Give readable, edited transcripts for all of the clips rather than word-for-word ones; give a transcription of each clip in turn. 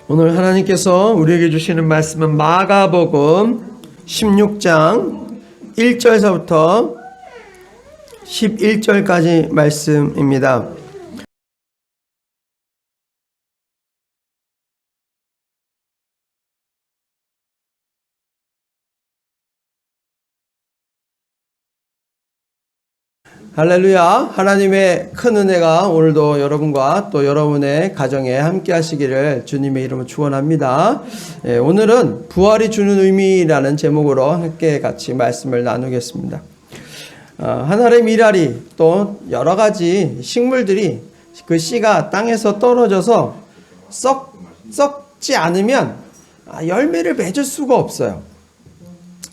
오늘 하나님께서 우리에게 주시는 말씀은 마가복음 16장 1절서부터 11절까지 말씀입니다. 할렐루야. 하나님의 큰 은혜가 오늘도 여러분과 또 여러분의 가정에 함께 하시기를 주님의 이름으로 축원합니다. 오늘은 부활이 주는 의미라는 제목으로 함께 같이 말씀을 나누겠습니다. 하늘의 미라리 또 여러 가지 식물들이 그 씨가 땅에서 떨어져서 썩지 않으면 열매를 맺을 수가 없어요.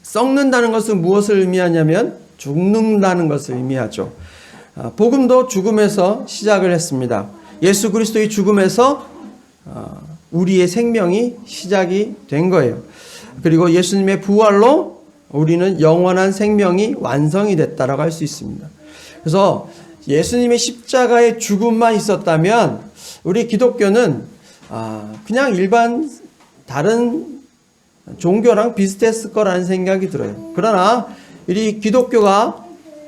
썩는다는 것은 무엇을 의미하냐면 죽는다는 것을 의미하죠. 복음도 죽음에서 시작을 했습니다. 예수 그리스도의 죽음에서 우리의 생명이 시작이 된 거예요. 그리고 예수님의 부활로 우리는 영원한 생명이 완성이 됐다라고 할 수 있습니다. 그래서 예수님의 십자가의 죽음만 있었다면 우리 기독교는 그냥 일반 다른 종교랑 비슷했을 거라는 생각이 들어요. 그러나 이 기독교가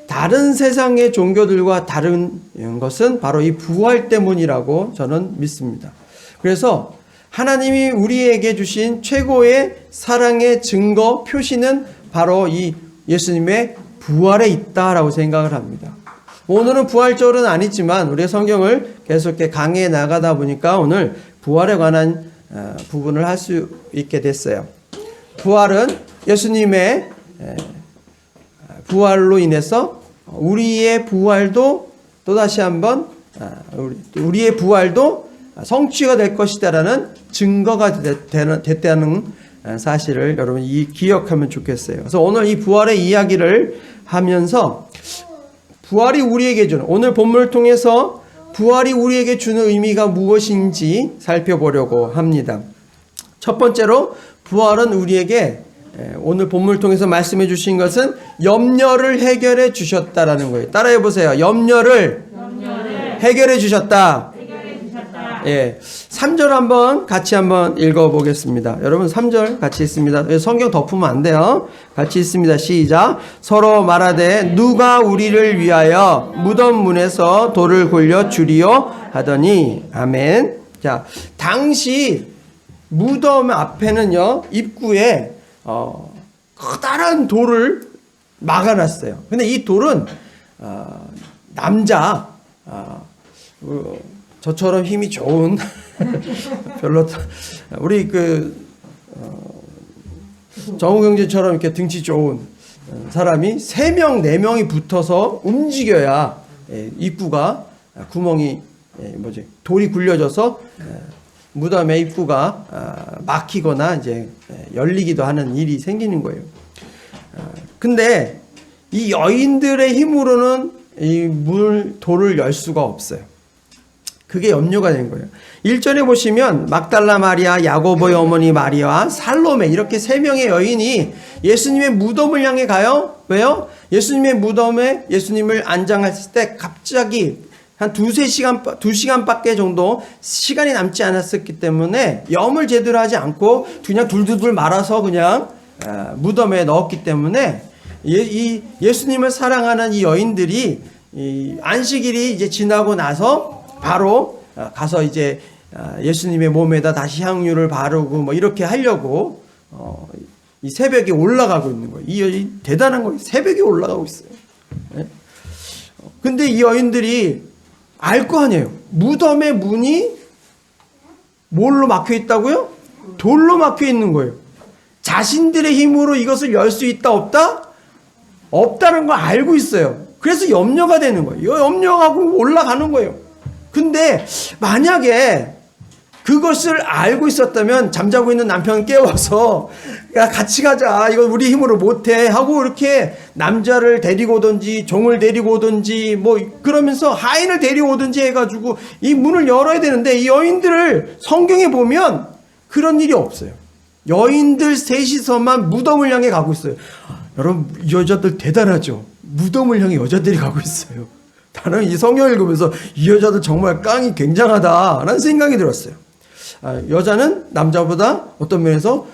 다른 세상의 종교들과 다른 것은 바로 이 부활 때문이라고 저는 믿습니다. 그래서 하나님이 우리에게 주신 최고의 사랑의 증거, 표시는 바로 이 예수님의 부활에 있다라고 생각을 합니다. 오늘은 부활절은 아니지만 우리의 성경을 계속 강해해 나가다 보니까 오늘 부활에 관한 부분을 할 수 있게 됐어요. 부활은 예수님의 부활로 인해서 우리의 부활도 또다시 한번 우리의 부활도 성취가 될 것이다라는 증거가 됐다는 사실을 여러분 기억하면 좋겠어요. 그래서 오늘 이 부활의 이야기를 하면서 부활이 우리에게 주는, 오늘 본문을 통해서 부활이 우리에게 주는 의미가 무엇인지 살펴보려고 합니다. 첫 번째로 부활은 우리에게 오늘 본문을 통해서 말씀해 주신 것은 염려를 해결해 주셨다라는 거예요. 따라해 보세요. 염려를 해결해 주셨다. 예. 3절 한번 같이 한번 읽어 보겠습니다. 여러분 3절 같이 있습니다. 성경 덮으면 안 돼요. 같이 있습니다. 시작. 서로 말하되 누가 우리를 위하여 무덤 문에서 돌을 굴려 주리요 하더니 아멘. 자, 당시 무덤 앞에는요, 입구에 커다란 돌을 막아놨어요. 근데 이 돌은 남자 저처럼 힘이 좋은 별로 우리 정우경제처럼 이렇게 등치 좋은 사람이 3명, 4명이 붙어서 움직여야 입구가 구멍이 돌이 굴려져서 무덤의 입구가 막히거나 이제 열리기도 하는 일이 생기는 거예요. 근데 이 여인들의 힘으로는 이 돌을 열 수가 없어요. 그게 염려가 된 거예요. 1절에 보시면 막달라 마리아, 야고보의 어머니 마리아와 살로메 이렇게 3명의 여인이 예수님의 무덤을 향해 가요. 왜요? 예수님의 무덤에 예수님을 안장했을 때 갑자기 한 2시간밖에 정도 시간이 남지 않았었기 때문에 염을 제대로 하지 않고 그냥 둘둘둘 말아서 그냥 무덤에 넣었기 때문에 이 예수님을 사랑하는 이 여인들이 이 안식일이 이제 지나고 나서 바로 가서 이제 예수님의 몸에다 다시 향유를 바르고 뭐 이렇게 하려고 이 새벽에 올라가고 있는 거예요. 이 여인 대단한 거예요. 새벽에 올라가고 있어요. 근데 이 여인들이 알 거 아니에요. 무덤의 문이 뭘로 막혀 있다고요? 돌로 막혀 있는 거예요. 자신들의 힘으로 이것을 열 수 있다 없다? 없다는 걸 알고 있어요. 그래서 염려가 되는 거예요. 염려하고 올라가는 거예요. 근데 만약에 그것을 알고 있었다면 잠자고 있는 남편 깨워서 야 같이 가자, 이거 우리 힘으로 못해 하고 이렇게 남자를 데리고 오든지 종을 데리고 오든지 뭐 그러면서 하인을 데리고 오든지 해가지고 이 문을 열어야 되는데 이 여인들을 성경에 보면 그런 일이 없어요. 여인들 셋이서만 무덤을 향해 가고 있어요. 여러분 이 여자들 대단하죠. 무덤을 향해 여자들이 가고 있어요. 나는 이 성경을 읽으면서 이 여자들 정말 깡이 굉장하다라는 생각이 들었어요. 여자는 남자보다 어떤 면에서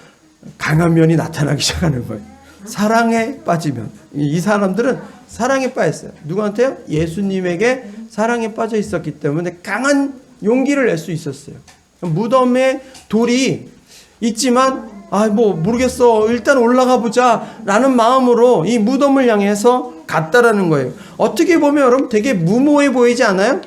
강한 면이 나타나기 시작하는 거예요. 사랑에 빠지면. 이 사람들은 사랑에 빠졌어요. 누구한테요? 예수님에게 사랑에 빠져 있었기 때문에 강한 용기를 낼 수 있었어요. 무덤에 돌이 있지만 모르겠어, 일단 올라가 보자 라는 마음으로 이 무덤을 향해서 갔다라는 거예요. 어떻게 보면 여러분 되게 무모해 보이지 않아요?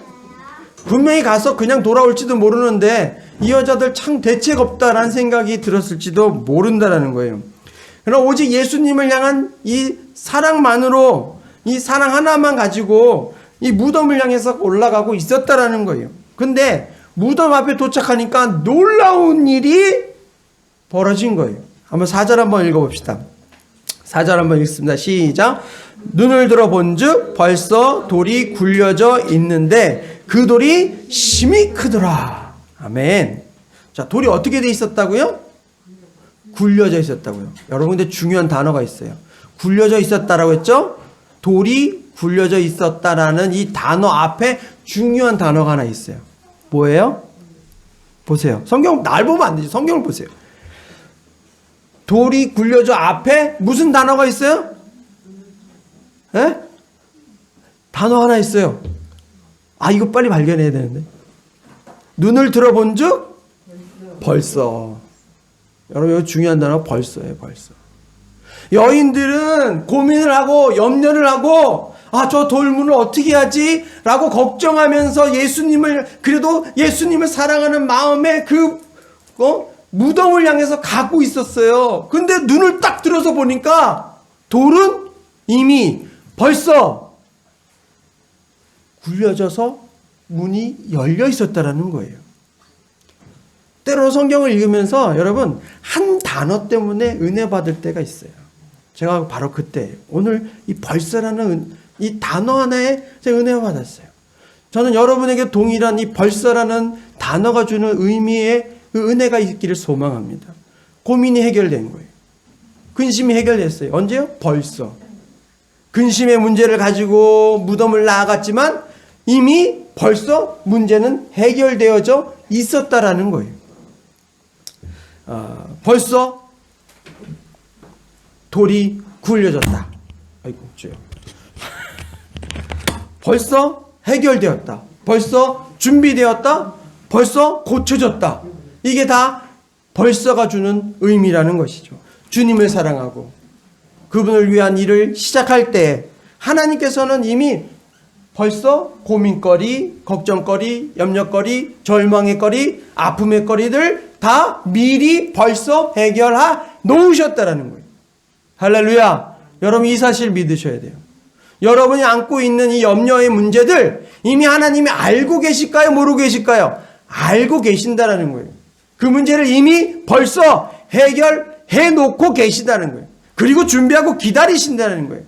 분명히 가서 그냥 돌아올지도 모르는데 이 여자들 참 대책 없다라는 생각이 들었을지도 모른다라는 거예요. 그러나 오직 예수님을 향한 이 사랑만으로, 이 사랑 하나만 가지고 이 무덤을 향해서 올라가고 있었다라는 거예요. 근데 무덤 앞에 도착하니까 놀라운 일이 벌어진 거예요. 한번 4절 한번 읽어봅시다. 4절 한번 읽습니다. 시작. 눈을 들어본 즉 벌써 돌이 굴려져 있는데 그 돌이 심히 크더라. 아멘. 자, 돌이 어떻게 돼 있었다고요? 굴려져 있었다고요. 여러분, 근데 중요한 단어가 있어요. 굴려져 있었다라고 했죠? 돌이 굴려져 있었다라는 이 단어 앞에 중요한 단어가 하나 있어요. 뭐예요? 보세요. 성경 날 보면 안 되지. 성경을 보세요. 돌이 굴려져 앞에 무슨 단어가 있어요? 에? 단어 하나 있어요. 이거 빨리 발견해야 되는데. 눈을 들어본 즉 벌써. 여러분, 이거 중요한 단어 벌써예요. 벌써. 여인들은 고민을 하고 염려를 하고 저 돌문을 어떻게 하지? 라고 걱정하면서 그래도 예수님을 사랑하는 마음에 무덤을 향해서 가고 있었어요. 근데 눈을 딱 들어서 보니까 돌은 이미 벌써 굴려져서 문이 열려 있었다라는 거예요. 때로 성경을 읽으면서 여러분 한 단어 때문에 은혜 받을 때가 있어요. 제가 바로 그때예요. 오늘 이 벌써라는 이 단어 하나에 제가 은혜 받았어요. 저는 여러분에게 동일한 이 벌써라는 단어가 주는 의미의 그 은혜가 있기를 소망합니다. 고민이 해결된 거예요. 근심이 해결됐어요. 언제요? 벌써. 근심의 문제를 가지고 무덤을 나아갔지만 이미 벌써 문제는 해결되어져 있었다라는 거예요. 벌써 돌이 굴려졌다. 아이고, 주여. 벌써 해결되었다. 벌써 준비되었다. 벌써 고쳐졌다. 이게 다 벌써가 주는 의미라는 것이죠. 주님을 사랑하고 그분을 위한 일을 시작할 때 하나님께서는 이미 벌써 고민거리, 걱정거리, 염려거리, 절망의 거리, 아픔의 거리들 다 미리 벌써 해결해 놓으셨다라는 거예요. 할렐루야. 여러분, 이 사실 믿으셔야 돼요. 여러분이 안고 있는 이 염려의 문제들 이미 하나님이 알고 계실까요? 모르고 계실까요? 알고 계신다라는 거예요. 그 문제를 이미 벌써 해결해 놓고 계시다는 거예요. 그리고 준비하고 기다리신다는 거예요.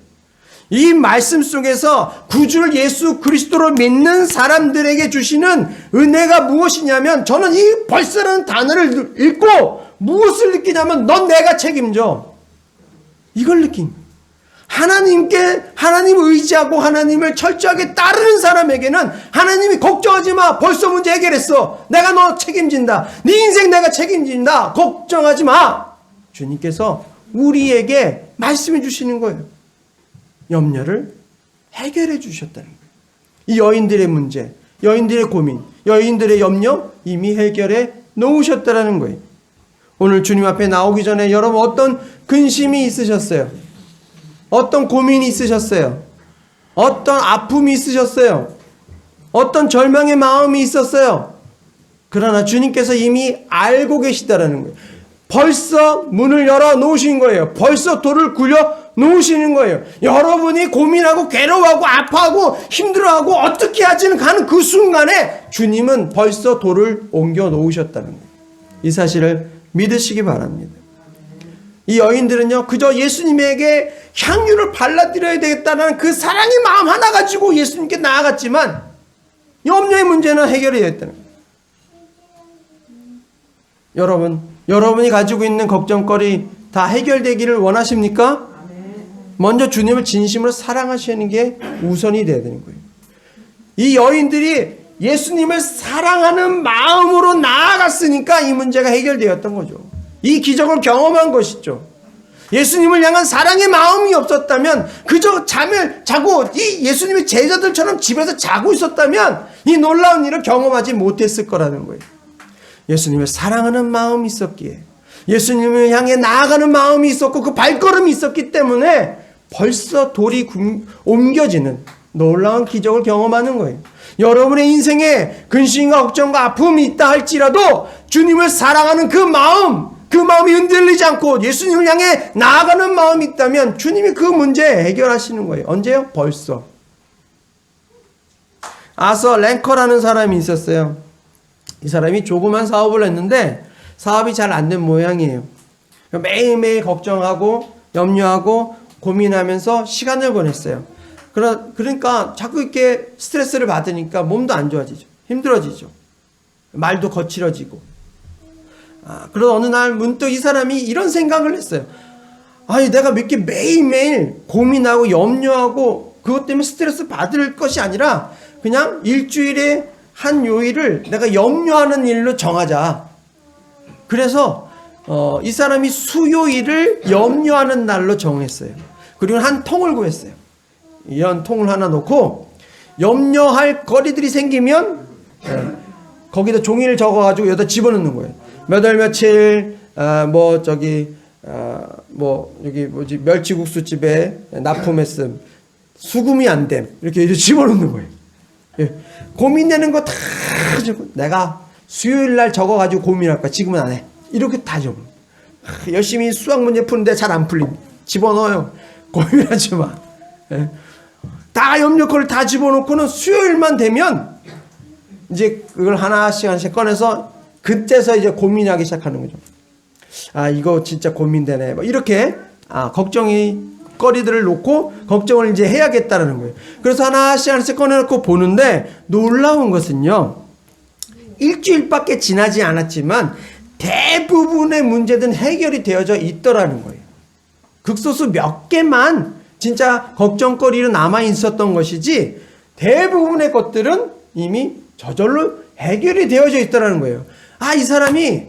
이 말씀 속에서 구주 예수 그리스도로 믿는 사람들에게 주시는 은혜가 무엇이냐면, 저는 이 벌써라는 단어를 읽고 무엇을 느끼냐면, 넌 내가 책임져. 이걸 느낀. 하나님을 의지하고 하나님을 철저하게 따르는 사람에게는 하나님이 걱정하지 마. 벌써 문제 해결했어. 내가 너 책임진다. 네 인생 내가 책임진다. 걱정하지 마. 주님께서 우리에게 말씀해 주시는 거예요. 염려를 해결해 주셨다는 거예요. 이 여인들의 문제, 여인들의 고민, 여인들의 염려 이미 해결해 놓으셨다는 거예요. 오늘 주님 앞에 나오기 전에 여러분 어떤 근심이 있으셨어요? 어떤 고민이 있으셨어요? 어떤 아픔이 있으셨어요? 어떤 절망의 마음이 있었어요? 그러나 주님께서 이미 알고 계시다라는 거예요. 벌써 문을 열어 놓으신 거예요. 벌써 돌을 굴려 놓으시는 거예요. 여러분이 고민하고 괴로워하고 아파하고 힘들어하고 어떻게 하지는 가는 그 순간에 주님은 벌써 돌을 옮겨 놓으셨다는 거예요. 이 사실을 믿으시기 바랍니다. 이 여인들은요, 그저 예수님에게 향유를 발라드려야 되겠다는 그 사랑의 마음 하나 가지고 예수님께 나아갔지만 염려의 문제는 해결이 됐다는 거예요. 여러분이 가지고 있는 걱정거리 다 해결되기를 원하십니까? 먼저 주님을 진심으로 사랑하시는 게 우선이 돼야 되는 거예요. 이 여인들이 예수님을 사랑하는 마음으로 나아갔으니까 이 문제가 해결되었던 거죠. 이 기적을 경험한 것이죠. 예수님을 향한 사랑의 마음이 없었다면, 그저 잠을 자고 이 예수님의 제자들처럼 집에서 자고 있었다면 이 놀라운 일을 경험하지 못했을 거라는 거예요. 예수님을 사랑하는 마음이 있었기에, 예수님을 향해 나아가는 마음이 있었고 그 발걸음이 있었기 때문에 벌써 돌이 옮겨지는 놀라운 기적을 경험하는 거예요. 여러분의 인생에 근심과 걱정과 아픔이 있다 할지라도 주님을 사랑하는 그 마음이 흔들리지 않고 예수님을 향해 나아가는 마음이 있다면 주님이 그 문제 해결하시는 거예요. 언제요? 벌써. 아서 랭커라는 사람이 있었어요. 이 사람이 조그만 사업을 했는데 사업이 잘 안 된 모양이에요. 매일매일 걱정하고 염려하고 고민하면서 시간을 보냈어요. 그러니까 자꾸 이렇게 스트레스를 받으니까 몸도 안 좋아지죠. 힘들어지죠. 말도 거칠어지고. 그러다 어느 날 문득 이 사람이 이런 생각을 했어요. 아니, 내가 이렇게 매일매일 고민하고 염려하고 그것 때문에 스트레스 받을 것이 아니라 그냥 일주일에 한 요일을 내가 염려하는 일로 정하자. 그래서 이 사람이 수요일을 염려하는 날로 정했어요. 그리고 한 통을 구했어요. 이런 통을 하나 놓고 염려할 거리들이 생기면 거기다 종이를 적어가지고 여기다 집어넣는 거예요. 몇 월 며칠 여기 멸치국수집에 납품했음, 수금이 안 됨, 이렇게 집어넣는 거예요. 예. 고민되는 거 다 내가 수요일 날 적어가지고 고민할 거야. 지금은 안 해. 이렇게 다 적어. 열심히 수학 문제 푸는데 잘 안 풀림. 집어넣어요. 고민하지 마. 예. 다 염려거리를 다 집어넣고는 수요일만 되면 이제 그걸 하나씩 꺼내서 그때서 이제 고민하기 시작하는 거죠. 이거 진짜 고민되네. 이렇게 걱정거리들을 놓고 걱정을 이제 해야겠다라는 거예요. 그래서 하나씩 꺼내놓고 보는데 놀라운 것은요, 일주일밖에 지나지 않았지만 대부분의 문제든 해결이 되어져 있더라는 거예요. 극소수 몇 개만 진짜 걱정거리로 남아 있었던 것이지 대부분의 것들은 이미 저절로 해결이 되어져 있더라는 거예요. 이 사람이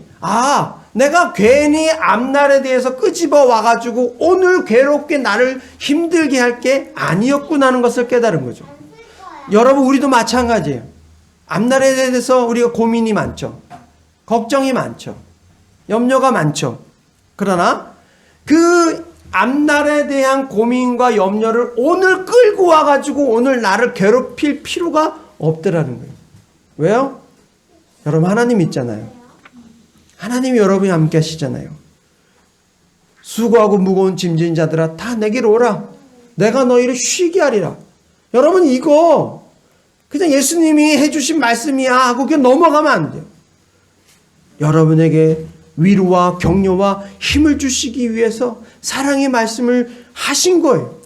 내가 괜히 앞날에 대해서 끄집어 와가지고 오늘 괴롭게 나를 힘들게 할 게 아니었구나 하는 것을 깨달은 거죠. 여러분, 우리도 마찬가지예요. 앞날에 대해서 우리가 고민이 많죠. 걱정이 많죠. 염려가 많죠. 그러나 그 앞날에 대한 고민과 염려를 오늘 끌고 와가지고 오늘 나를 괴롭힐 필요가 없더라는 거예요. 왜요? 여러분, 하나님 있잖아요. 하나님이 여러분이 함께 하시잖아요. 수고하고 무거운 짐진 자들아 다 내게로 오라. 내가 너희를 쉬게 하리라. 여러분, 이거 그냥 예수님이 해주신 말씀이야 하고 그냥 넘어가면 안 돼요. 여러분에게 위로와 격려와 힘을 주시기 위해서 사랑의 말씀을 하신 거예요.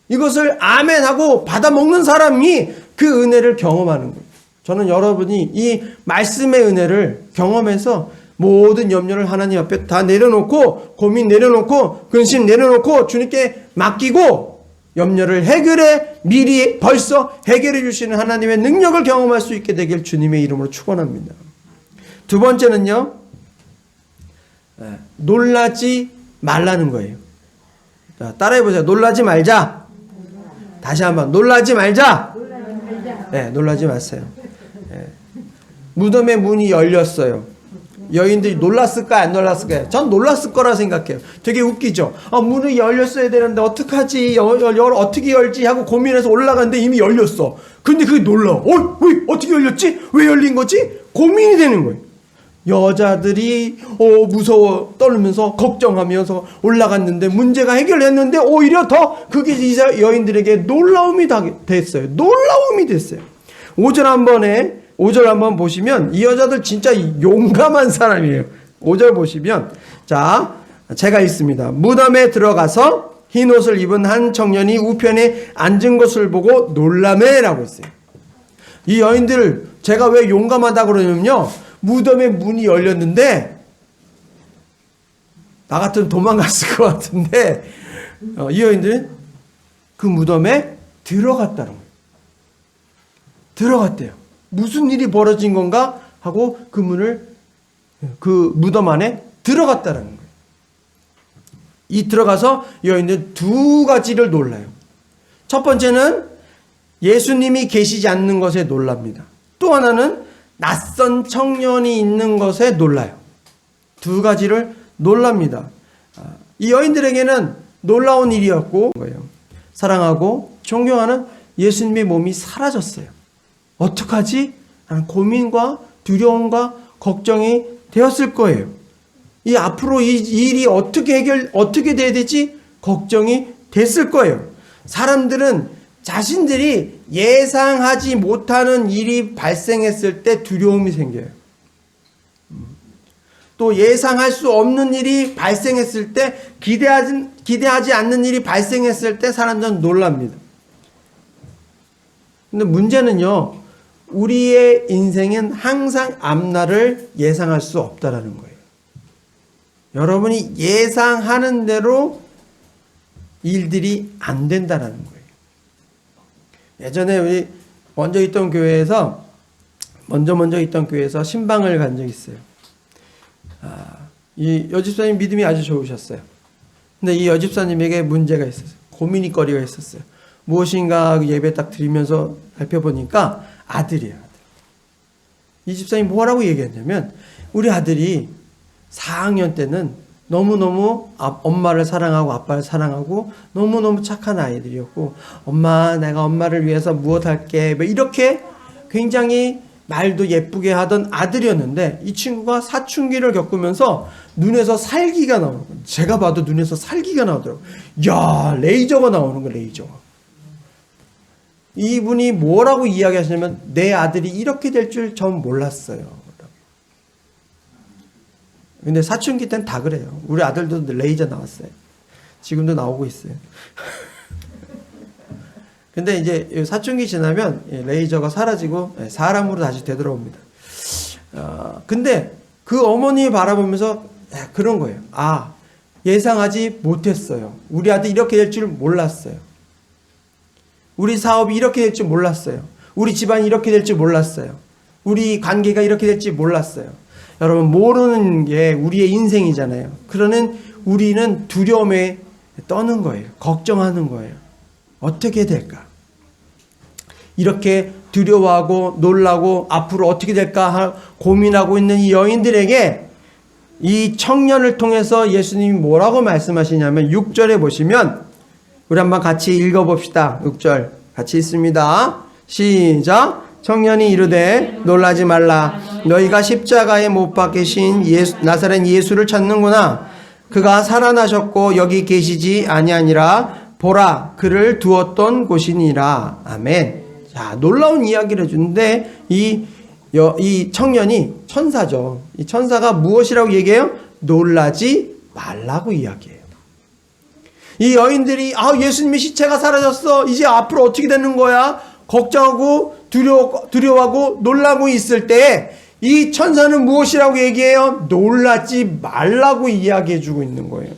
이것을 아멘하고 받아먹는 사람이 그 은혜를 경험하는 거예요. 저는 여러분이 이 말씀의 은혜를 경험해서 모든 염려를 하나님 앞에 다 내려놓고, 고민 내려놓고, 근심 내려놓고 주님께 맡기고 염려를 해결해 미리 벌써 해결해 주시는 하나님의 능력을 경험할 수 있게 되길 주님의 이름으로 축원합니다. 두 번째는요, 놀라지 말라는 거예요. 자, 따라해보세요. 놀라지 말자. 다시 한번 놀라지 말자. 네, 놀라지 마세요. 네. 무덤의 문이 열렸어요. 여인들이 놀랐을까요? 안 놀랐을까요? 전 놀랐을 거라 생각해요. 되게 웃기죠. 문이 열렸어야 되는데 어떡하지? 어떻게 열지? 하고 고민해서 올라갔는데 이미 열렸어. 근데 그게 놀라워. 왜? 어떻게 열렸지? 왜 열린 거지? 고민이 되는 거예요. 여자들이 무서워 떨면서 걱정하면서 올라갔는데 문제가 해결됐는데 오히려 더 그게 이 여인들에게 놀라움이 됐어요. 놀라움이 됐어요. 5절 한번 보시면 이 여자들 진짜 용감한 사람이에요. 5절 보시면, 자, 제가 읽습니다. 무덤에 들어가서 흰 옷을 입은 한 청년이 우편에 앉은 것을 보고 놀라매라고 했어요. 이 여인들 제가 왜 용감하다고 그러냐면요, 무덤의 문이 열렸는데 나 같으면 도망갔을 것 같은데 이 여인들은 그 무덤에 들어갔다는 거예요. 들어갔대요. 무슨 일이 벌어진 건가 하고 그 무덤 안에 들어갔다라는 거예요. 이 들어가서 여인들 두 가지를 놀라요. 첫 번째는 예수님이 계시지 않는 것에 놀랍니다. 또 하나는 낯선 청년이 있는 것에 놀라요. 두 가지를 놀랍니다. 이 여인들에게는 놀라운 일이었고 사랑하고 존경하는 예수님의 몸이 사라졌어요. 어떡하지? 하는 고민과 두려움과 걱정이 되었을 거예요. 이 앞으로 이 일이 어떻게 돼야 되지? 걱정이 됐을 거예요. 사람들은 자신들이 예상하지 못하는 일이 발생했을 때 두려움이 생겨요. 또 예상할 수 없는 일이 발생했을 때 기대하지 않는 일이 발생했을 때 사람들은 놀랍니다. 근데 문제는요, 우리의 인생은 항상 앞날을 예상할 수 없다라는 거예요. 여러분이 예상하는 대로 일들이 안 된다라는 거예요. 예전에 우리 먼저 있던 교회에서 신방을 간 적이 있어요. 이 여집사님 믿음이 아주 좋으셨어요. 근데 이 여집사님에게 문제가 있었어요. 고민거리가 있었어요. 무엇인가 예배 딱 드리면서 살펴보니까 아들이에요. 이 집사님이 뭐라고 얘기했냐면, 우리 아들이 4학년 때는 너무너무 엄마를 사랑하고 아빠를 사랑하고 너무너무 착한 아이들이었고, 엄마, 내가 엄마를 위해서 무엇 할게, 뭐 이렇게 굉장히 말도 예쁘게 하던 아들이었는데, 이 친구가 사춘기를 겪으면서 눈에서 살기가 나오는 거예요. 제가 봐도 눈에서 살기가 나오더라고요. 야, 레이저가 나오는 거예요, 레이저가. 이분이 뭐라고 이야기하시냐면, 내 아들이 이렇게 될 줄 전 몰랐어요. 근데 사춘기 때는 다 그래요. 우리 아들도 레이저 나왔어요. 지금도 나오고 있어요. 근데 이제 사춘기 지나면 레이저가 사라지고 사람으로 다시 되돌아옵니다. 근데 그 어머니 바라보면서 그런 거예요. 예상하지 못했어요. 우리 아들 이렇게 될 줄 몰랐어요. 우리 사업이 이렇게 될 줄 몰랐어요. 우리 집안이 이렇게 될 줄 몰랐어요. 우리 관계가 이렇게 될지 몰랐어요. 여러분, 모르는 게 우리의 인생이잖아요. 그러는 우리는 두려움에 떠는 거예요. 걱정하는 거예요. 어떻게 될까? 이렇게 두려워하고 놀라고 앞으로 어떻게 될까 고민하고 있는 이 여인들에게 이 청년을 통해서 예수님이 뭐라고 말씀하시냐면 6절에 보시면, 우리 한번 같이 읽어봅시다. 6절 같이 있습니다. 시작. 청년이 이르되 놀라지 말라. 너희가 십자가에 못 박히신 나사렛 예수를 찾는구나. 그가 살아나셨고 여기 계시지 아니하니라. 보라, 그를 두었던 곳이니라. 아멘. 자, 놀라운 이야기를 해주는데 이 청년이 천사죠. 이 천사가 무엇이라고 얘기해요? 놀라지 말라고 이야기해요. 이 여인들이 예수님의 시체가 사라졌어. 이제 앞으로 어떻게 되는 거야? 걱정하고 두려워하고 놀라고 있을 때 이 천사는 무엇이라고 얘기해요? 놀라지 말라고 이야기해주고 있는 거예요.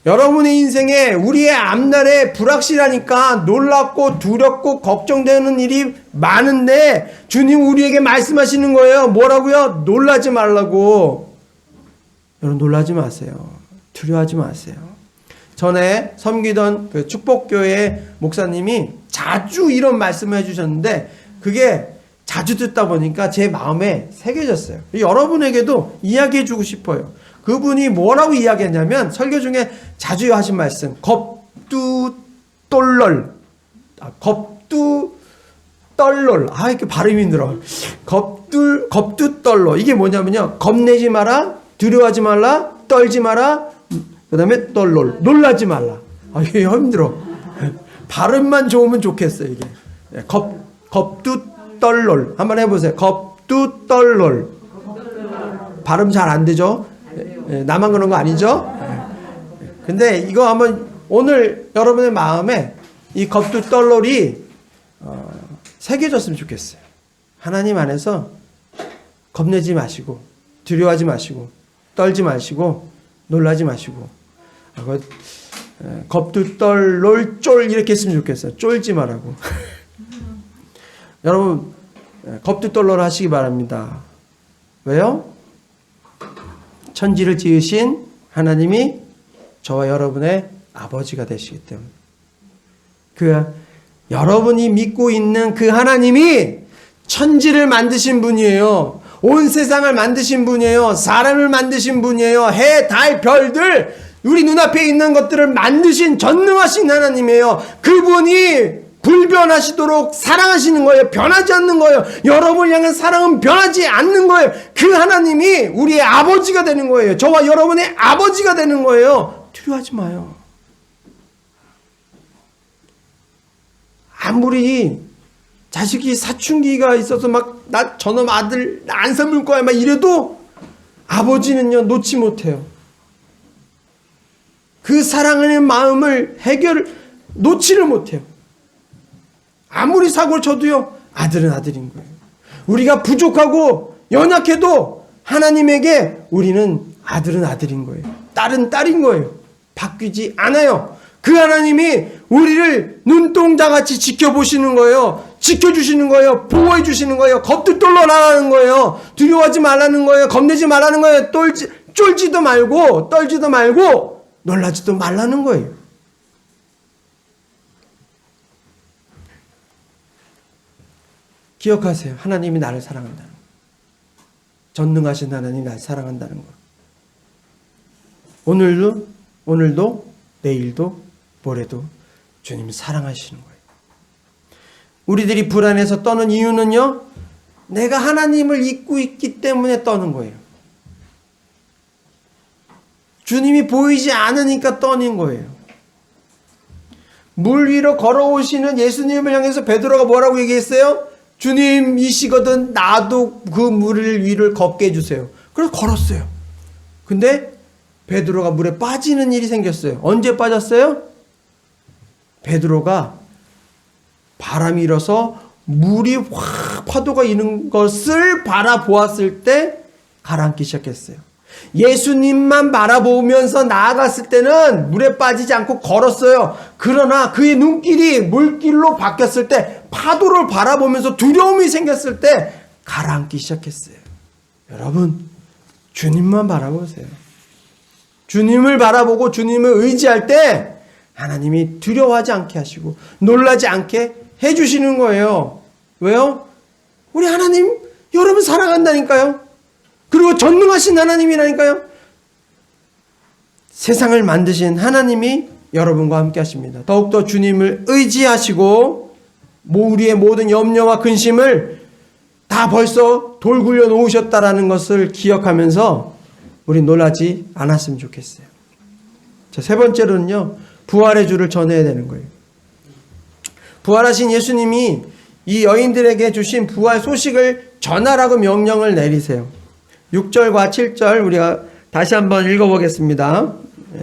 여러분의 인생에 우리의 앞날에 불확실하니까 놀랍고 두렵고 걱정되는 일이 많은데 주님 우리에게 말씀하시는 거예요. 뭐라고요? 놀라지 말라고. 여러분, 놀라지 마세요. 두려워하지 마세요. 전에 섬기던 그 축복교회 목사님이 자주 이런 말씀을 해주셨는데 그게 자주 듣다 보니까 제 마음에 새겨졌어요. 여러분에게도 이야기해주고 싶어요. 그분이 뭐라고 이야기했냐면 설교 중에 자주 하신 말씀, 겁두떨럴, 겁두떨럴, 이렇게 발음이 힘들어. 겁두떨럴. 이게 뭐냐면요, 겁내지 마라, 두려워하지 말라, 떨지 마라, 그 다음에 떨롤, 놀라지 말라. 이게 힘들어. 발음만 좋으면 좋겠어요, 이게. 겁두떨롤. 한번 해보세요. 겁두떨롤. 발음 잘 안 되죠? 나만 그런 거 아니죠? 근데 이거 한번 오늘 여러분의 마음에 이 겁두떨롤이 새겨졌으면 좋겠어요. 하나님 안에서 겁내지 마시고 두려워하지 마시고 떨지 마시고 놀라지 마시고 겁두떨롤 쫄 이렇게 했으면 좋겠어요. 쫄지 말라고. 여러분, 겁들떨러라 하시기 바랍니다. 왜요? 천지를 지으신 하나님이 저와 여러분의 아버지가 되시기 때문에. 여러분이 믿고 있는 그 하나님이 천지를 만드신 분이에요. 온 세상을 만드신 분이에요. 사람을 만드신 분이에요. 해, 달, 별들, 우리 눈앞에 있는 것들을 만드신 전능하신 하나님이에요. 그분이 불변하시도록 사랑하시는 거예요. 변하지 않는 거예요. 여러분을 향한 사랑은 변하지 않는 거예요. 그 하나님이 우리의 아버지가 되는 거예요. 저와 여러분의 아버지가 되는 거예요. 두려워하지 마요. 아무리 자식이 사춘기가 있어서 나 저놈 아들 안 삼을 거야 막 이래도 아버지는요 놓지 못해요. 그 사랑하는 마음을 놓지를 못해요. 아무리 사고를 쳐도요 아들은 아들인 거예요. 우리가 부족하고 연약해도 하나님에게 우리는 아들은 아들인 거예요. 딸은 딸인 거예요. 바뀌지 않아요. 그 하나님이 우리를 눈동자같이 지켜보시는 거예요. 지켜주시는 거예요. 보호해 주시는 거예요. 겁들떨러라는 거예요. 두려워하지 말라는 거예요. 겁내지 말라는 거예요. 쫄지도 말고 떨지도 말고 놀라지도 말라는 거예요. 기억하세요. 하나님이 나를 사랑한다는 거. 전능하신 하나님이 나를 사랑한다는 거. 오늘도 내일도 모레도 주님이 사랑하시는 거예요. 우리들이 불안해서 떠는 이유는요, 내가 하나님을 잊고 있기 때문에 떠는 거예요. 주님이 보이지 않으니까 떠는 거예요. 물 위로 걸어오시는 예수님을 향해서 베드로가 뭐라고 얘기했어요? 주님이시거든 나도 그 물 위를 걷게 해주세요. 그래서 걸었어요. 근데 베드로가 물에 빠지는 일이 생겼어요. 언제 빠졌어요? 베드로가 바람이 일어서 물이 확 파도가 이는 것을 바라보았을 때 가라앉기 시작했어요. 예수님만 바라보면서 나아갔을 때는 물에 빠지지 않고 걸었어요. 그러나 그의 눈길이 물길로 바뀌었을 때, 파도를 바라보면서 두려움이 생겼을 때 가라앉기 시작했어요. 여러분, 주님만 바라보세요. 주님을 바라보고 주님을 의지할 때 하나님이 두려워하지 않게 하시고 놀라지 않게 해주시는 거예요. 왜요? 우리 하나님 여러분 사랑한다니까요. 그리고 전능하신 하나님이라니까요. 세상을 만드신 하나님이 여러분과 함께 하십니다. 더욱더 주님을 의지하시고 우리의 모든 염려와 근심을 다 벌써 돌굴려 놓으셨다라는 것을 기억하면서 우리 놀라지 않았으면 좋겠어요. 자, 세 번째로는요, 부활의 주를 전해야 되는 거예요. 부활하신 예수님이 이 여인들에게 주신 부활 소식을 전하라고 명령을 내리세요. 6절과 7절 우리가 다시 한번 읽어보겠습니다.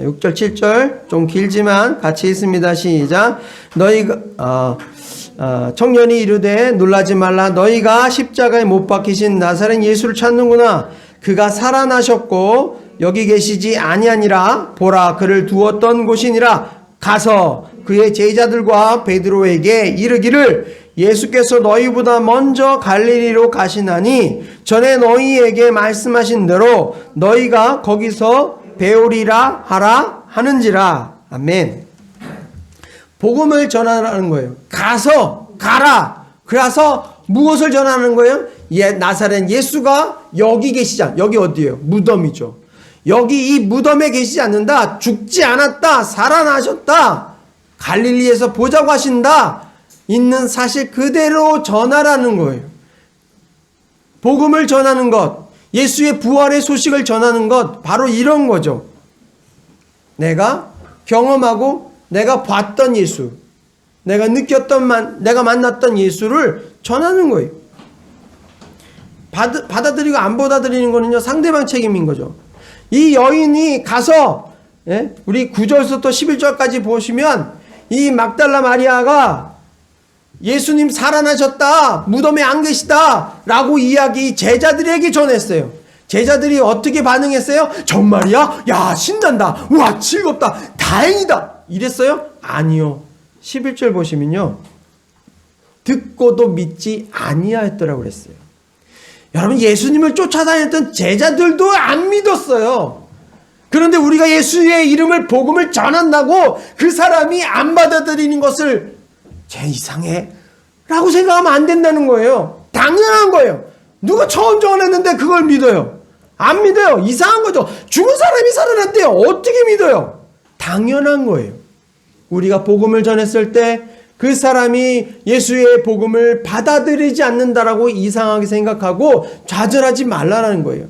6절 7절 좀 길지만 같이 읽습니다. 시작. 너희가 청년이 이르되 놀라지 말라. 너희가 십자가에 못 박히신 나사렛 예수를 찾는구나. 그가 살아나셨고 여기 계시지 아니하니라. 보라, 그를 두었던 곳이니라. 가서 그의 제자들과 베드로에게 이르기를 예수께서 너희보다 먼저 갈릴리로 가시나니 전에 너희에게 말씀하신 대로 너희가 거기서 배우리라 하라 하는지라. 아멘. 복음을 전하라는 거예요. 가라. 그래서 무엇을 전하는 거예요? 나사렛 예수가 여기 계시지 않. 여기 어디예요? 무덤이죠. 여기 이 무덤에 계시지 않는다. 죽지 않았다. 살아나셨다. 갈릴리에서 보자고 하신다. 있는 사실 그대로 전하라는 거예요. 복음을 전하는 것, 예수의 부활의 소식을 전하는 것, 바로 이런 거죠. 내가 경험하고 내가 봤던 예수, 내가 내가 만났던 예수를 전하는 거예요. 받아들이고 안 받아들이는 거는요, 상대방 책임인 거죠. 이 여인이 가서, 우리 9절부터 11절까지 보시면 이 막달라 마리아가 예수님 살아나셨다, 무덤에 안 계시다 라고 제자들에게 전했어요. 제자들이 어떻게 반응했어요? 정말이야? 야, 신난다. 와, 즐겁다. 다행이다. 이랬어요? 아니요. 11절 보시면요, 듣고도 믿지 아니하였더라고 그랬어요. 여러분, 예수님을 쫓아다녔던 제자들도 안 믿었어요. 그런데 우리가 예수의 이름을 복음을 전한다고 그 사람이 안 받아들이는 것을 쟤 이상해 라고 생각하면 안 된다는 거예요. 당연한 거예요. 누가 처음 전했는데 그걸 믿어요? 안 믿어요. 이상한 거죠. 죽은 사람이 살아났대요. 어떻게 믿어요? 당연한 거예요. 우리가 복음을 전했을 때 그 사람이 예수의 복음을 받아들이지 않는다라고 이상하게 생각하고 좌절하지 말라는 거예요.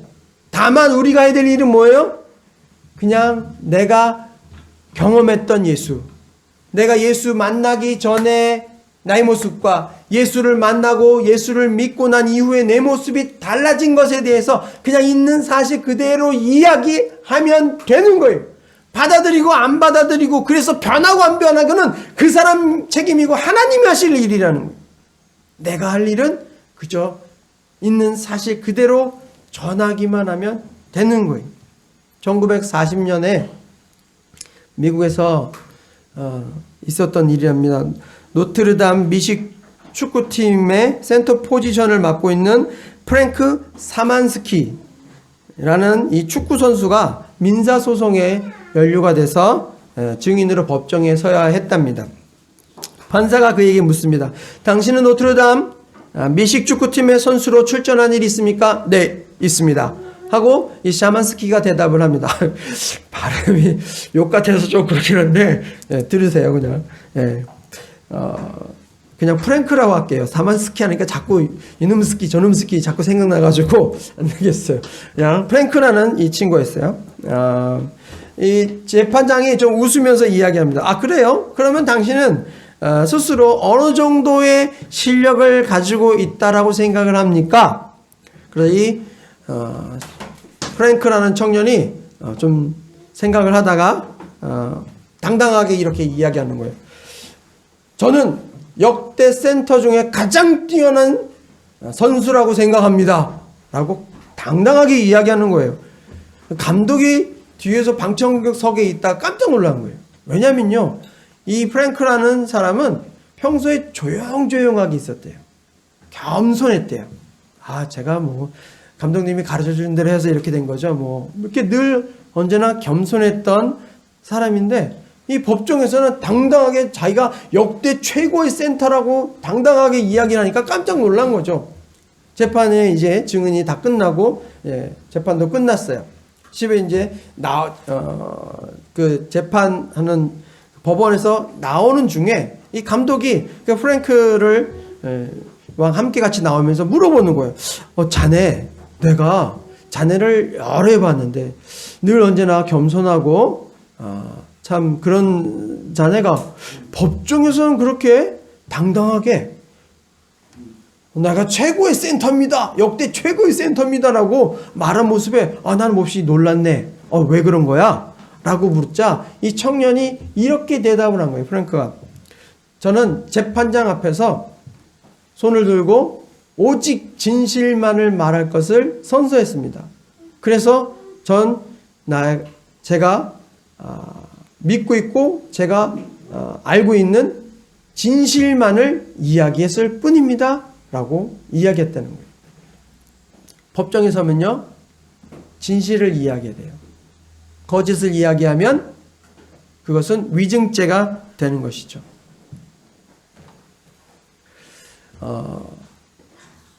다만 우리가 해야 될 일은 뭐예요? 그냥 내가 경험했던 예수, 내가 예수 만나기 전에 나의 모습과 예수를 만나고 예수를 믿고 난 이후에 내 모습이 달라진 것에 대해서 그냥 있는 사실 그대로 이야기하면 되는 거예요. 받아들이고 안 받아들이고 그래서 변하고 안 변하고는 그 사람 책임이고 하나님이 하실 일이라는 거예요. 내가 할 일은 그저 있는 사실 그대로 전하기만 하면 되는 거예요. 1940년에 미국에서 있었던 일이랍니다. 노트르담 미식 축구팀의 센터 포지션을 맡고 있는 프랭크 사만스키라는 이 축구 선수가 민사소송에 연루가 돼서 증인으로 법정에 서야 했답니다. 판사가 그에게 묻습니다. 당신은 노트르담 미식 축구팀의 선수로 출전한 일이 있습니까? 네, 있습니다. 하고 이 샤만스키가 대답을 합니다. 발음이 욕 같아서 좀 그렇긴 한데 들으세요 그냥. 그냥 프랭크라고 할게요. 사만스키 하니까 자꾸 이놈 스키 저놈 스키 자꾸 생각나가지고 안 되겠어요. 그냥 프랭크라는 이 친구였어요. 이 재판장이 좀 웃으면서 이야기합니다. 아, 그래요? 그러면 당신은 스스로 어느 정도의 실력을 가지고 있다라고 생각을 합니까? 그래서 이 프랭크라는 청년이 좀 생각을 하다가 당당하게 이렇게 이야기하는 거예요. 저는 역대 센터 중에 가장 뛰어난 선수라고 생각합니다. 라고 당당하게 이야기하는 거예요. 감독이 뒤에서 방청석에 있다 깜짝 놀란 거예요. 왜냐면요, 이 프랭크라는 사람은 평소에 조용조용하게 있었대요. 겸손했대요. 아, 제가 뭐 감독님이 가르쳐 주는 대로 해서 이렇게 된 거죠. 뭐 이렇게 늘 언제나 겸손했던 사람인데 이 법정에서는 당당하게 자기가 역대 최고의 센터라고 당당하게 이야기를 하니까 깜짝 놀란 거죠. 재판에 이제 증언이 다 끝나고 재판도 끝났어요. 집에 이제 그 재판하는 법원에서 나오는 중에 이 감독이 그 프랭크를 왕 함께 같이 나오면서 물어보는 거예요. 자네, 내가 자네를 여러 해 봤는데 늘 언제나 겸손하고 참 그런 자네가 법정에서는 그렇게 당당하게 내가 최고의 센터입니다. 역대 최고의 센터입니다라고 말한 모습에 나는 몹시 놀랐네. 왜 그런 거야? 라고 묻자 이 청년이 이렇게 대답을 한 거예요. 프랭크가. 저는 재판장 앞에서 손을 들고 오직 진실만을 말할 것을 선서했습니다. 그래서 제가 믿고 있고 제가 알고 있는 진실만을 이야기했을 뿐입니다. 라고 이야기했다는 거예요. 법정에 서면요, 진실을 이야기해야 돼요. 거짓을 이야기하면 그것은 위증죄가 되는 것이죠.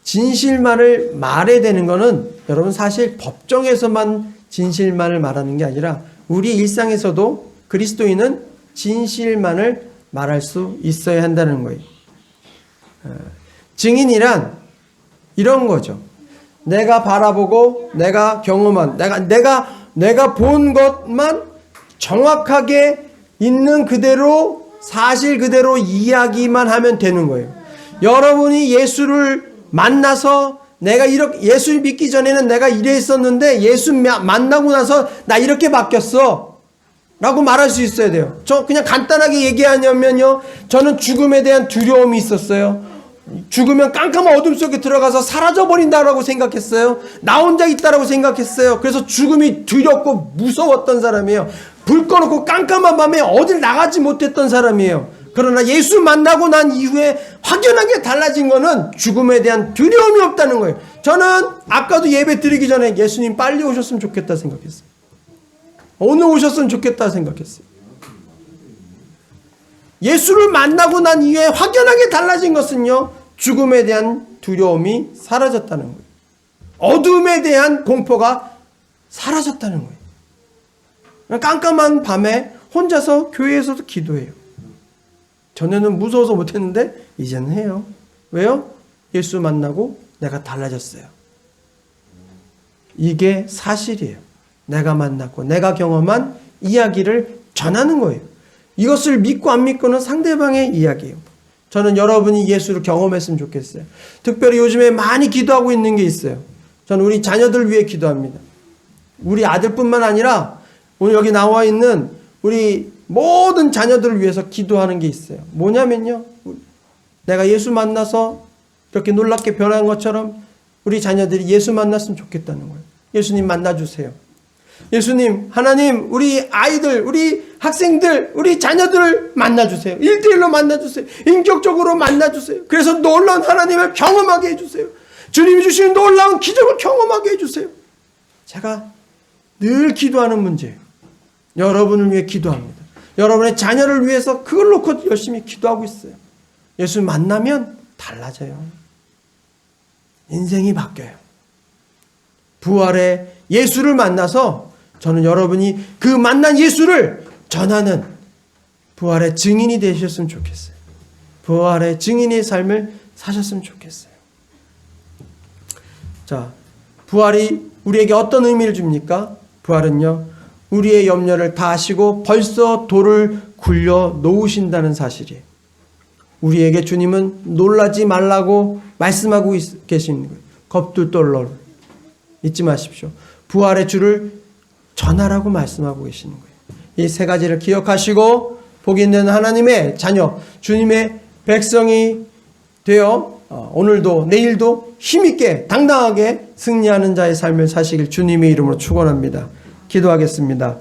진실만을 말해야 되는 것은 여러분 사실 법정에서만 진실만을 말하는 게 아니라 우리 일상에서도 그리스도인은 진실만을 말할 수 있어야 한다는 거예요. 증인이란 이런 거죠. 내가 바라보고 내가 경험한 내가 본 것만 정확하게 있는 그대로 사실 그대로 이야기만 하면 되는 거예요. 여러분이 예수를 만나서 내가 이렇게 예수를 믿기 전에는 내가 이랬었는데 예수 만나고 나서 나 이렇게 바뀌었어 라고 말할 수 있어야 돼요. 저 그냥 간단하게 얘기하냐면요, 저는 죽음에 대한 두려움이 있었어요. 죽으면 깜깜한 어둠 속에 들어가서 사라져버린다라고 생각했어요. 나 혼자 있다라고 생각했어요. 그래서 죽음이 두렵고 무서웠던 사람이에요. 불 꺼놓고 깜깜한 밤에 어딜 나가지 못했던 사람이에요. 그러나 예수 만나고 난 이후에 확연하게 달라진 거는 죽음에 대한 두려움이 없다는 거예요. 저는 아까도 예배 드리기 전에 예수님 빨리 오셨으면 좋겠다 생각했어요. 오늘 오셨으면 좋겠다 생각했어요. 예수를 만나고 난 이후에 확연하게 달라진 것은요, 죽음에 대한 두려움이 사라졌다는 거예요. 어둠에 대한 공포가 사라졌다는 거예요. 깜깜한 밤에 혼자서 교회에서도 기도해요. 전에는 무서워서 못했는데 이제는 해요. 왜요? 예수 만나고 내가 달라졌어요. 이게 사실이에요. 내가 만났고 내가 경험한 이야기를 전하는 거예요. 이것을 믿고 안 믿고는 상대방의 이야기예요. 저는 여러분이 예수를 경험했으면 좋겠어요. 특별히 요즘에 많이 기도하고 있는 게 있어요. 저는 우리 자녀들 위해 기도합니다. 우리 아들뿐만 아니라 오늘 여기 나와 있는 우리 모든 자녀들을 위해서 기도하는 게 있어요. 뭐냐면요, 내가 예수 만나서 이렇게 놀랍게 변한 것처럼 우리 자녀들이 예수 만났으면 좋겠다는 거예요. 예수님 만나주세요. 예수님, 하나님, 우리 아이들, 우리 학생들, 우리 자녀들을 만나주세요. 1대1로 만나주세요. 인격적으로 만나주세요. 그래서 놀라운 하나님을 경험하게 해주세요. 주님이 주시는 놀라운 기적을 경험하게 해주세요. 제가 늘 기도하는 문제예요. 여러분을 위해 기도합니다. 여러분의 자녀를 위해서 그걸 놓고 열심히 기도하고 있어요. 예수 만나면 달라져요. 인생이 바뀌어요. 부활의 예수를 만나서 저는 여러분이 그 만난 예수를 전하는 부활의 증인이 되셨으면 좋겠어요. 부활의 증인의 삶을 사셨으면 좋겠어요. 자, 부활이 우리에게 어떤 의미를 줍니까? 부활은요, 우리의 염려를 다 하시고 벌써 돌을 굴려 놓으신다는 사실이에요. 우리에게 주님은 놀라지 말라고 말씀하고 계시는 거예요. 겁들떨러 잊지 마십시오. 부활의 주를 전하라고 말씀하고 계시는 거예요. 이 세 가지를 기억하시고 복이 있는 하나님의 자녀, 주님의 백성이 되어 오늘도 내일도 힘있게 당당하게 승리하는 자의 삶을 사시길 주님의 이름으로 축원합니다. 기도하겠습니다.